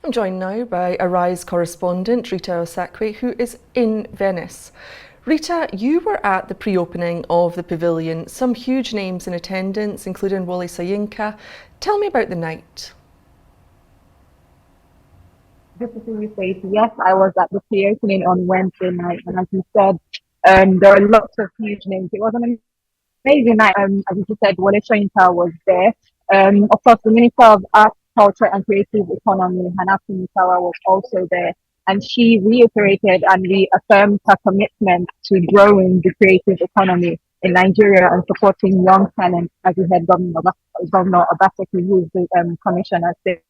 I'm joined now by Arise correspondent Rita Osakwe, who is in Venice. Rita, you were at the pre-opening of the Pavilion, some huge names in attendance, including Wole Soyinka. Tell me about the night. Good to see you, Faith. Yes, I was at the pre-opening on Wednesday night, and as you said, there are lots of huge names. It was an amazing night. As you said, Wole Soyinka was there. Of course, the Minister of Art, Culture and Creative Economy, Hannah Misawa, was also there, and she reiterated and reaffirmed her commitment to growing the creative economy in Nigeria and supporting young talent, as you heard Governor Obaseki, who is the commissioner, say.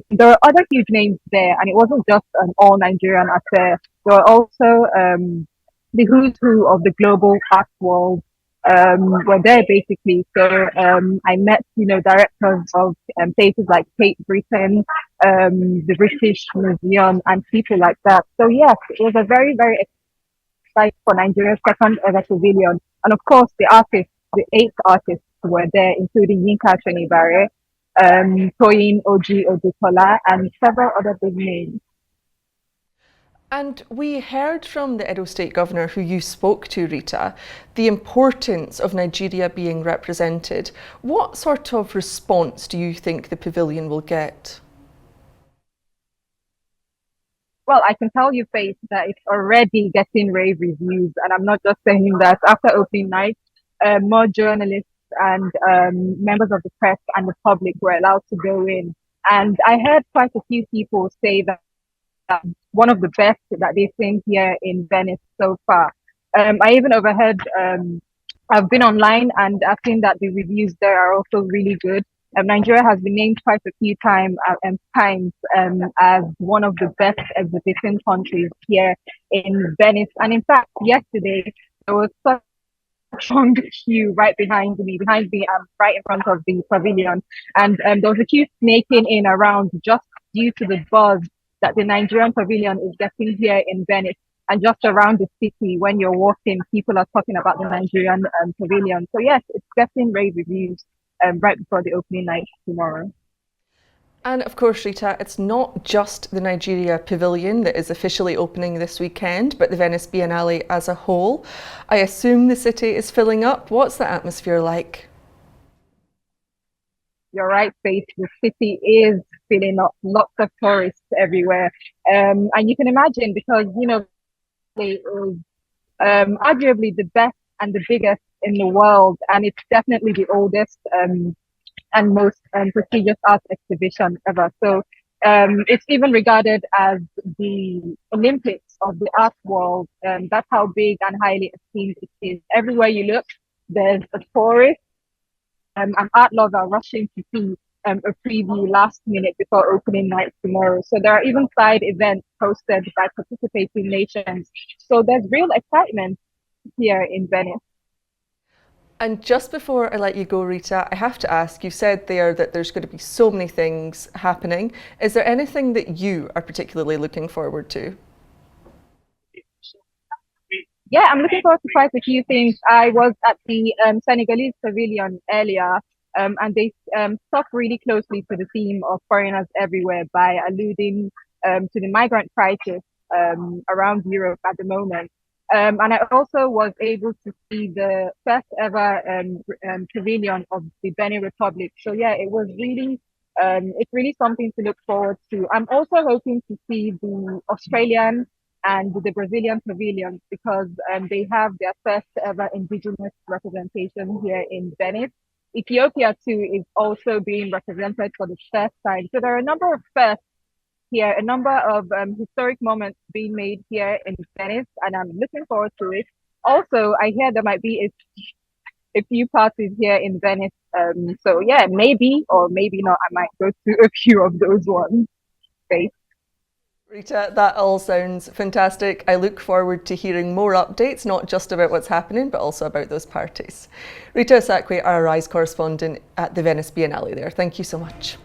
There are other huge names there, and it wasn't just an all Nigerian affair. There were also the who's who of the global art world were there basically. So I met, directors of places like Tate Britain, the British Museum, and people like that. So yes, it was a very, very exciting for Nigeria's second ever pavilion. And of course, the eight artists were there, including Yinka Shonibare, Toyin Oji Odutola, and several other big names. And we heard from the Edo State Governor, who you spoke to, Rita, the importance of Nigeria being represented. What sort of response do you think the pavilion will get? Well, I can tell you, Faith, that it's already getting rave reviews, and I'm not just saying that. After opening night, more journalists and members of the press and the public were allowed to go in. And I heard quite a few people say that one of the best that they've seen here in Venice so far. I even overheard, I've been online and I've seen that the reviews there are also really good. Nigeria has been named quite a few times as one of the best exhibition countries here in Venice. And in fact, yesterday, there was such a strong queue behind me, right in front of the pavilion. And there was a queue snaking in around just due to the buzz that the Nigerian pavilion is getting here in Venice. And just around the city, when you're walking, people are talking about the Nigerian pavilion. So yes, it's getting rave reviews right before the opening night tomorrow. And of course, Rita, it's not just the Nigeria Pavilion that is officially opening this weekend, but the Venice Biennale as a whole. I assume the city is filling up. What's the atmosphere like? You're right, Faith. The city is filling up, lots of tourists everywhere. And you can imagine because, it is arguably the best and the biggest in the world, and it's definitely the oldest and most prestigious art exhibition ever. So it's even regarded as the Olympics of the art world. That's how big and highly esteemed it is. Everywhere you look, there's a tourist, an art lover rushing to see a preview last minute before opening night tomorrow. So there are even side events hosted by participating nations. So there's real excitement here in Venice. And just before I let you go, Rita, I have to ask, you said there that there's going to be so many things happening. Is there anything that you are particularly looking forward to? Yeah, I'm looking forward to quite a few things. I was at the Senegalese pavilion earlier, and they stuck really closely to the theme of foreigners everywhere by alluding to the migrant crisis around Europe at the moment. And I also was able to see the first ever pavilion of the Benin Republic. So yeah, it's really something to look forward to. I'm also hoping to see the Australian and the Brazilian pavilions because they have their first ever indigenous representation here in Venice. Ethiopia too is also being represented for the first time. So there are a number of firsts here, a number of historic moments being made here in Venice, and I'm looking forward to it. Also, I hear there might be a few parties here in Venice. So yeah, maybe or maybe not, I might go to a few of those ones. Okay. Rita, that all sounds fantastic. I look forward to hearing more updates, not just about what's happening, but also about those parties. Rita Osakwe, our Arise correspondent at the Venice Biennale there. Thank you so much.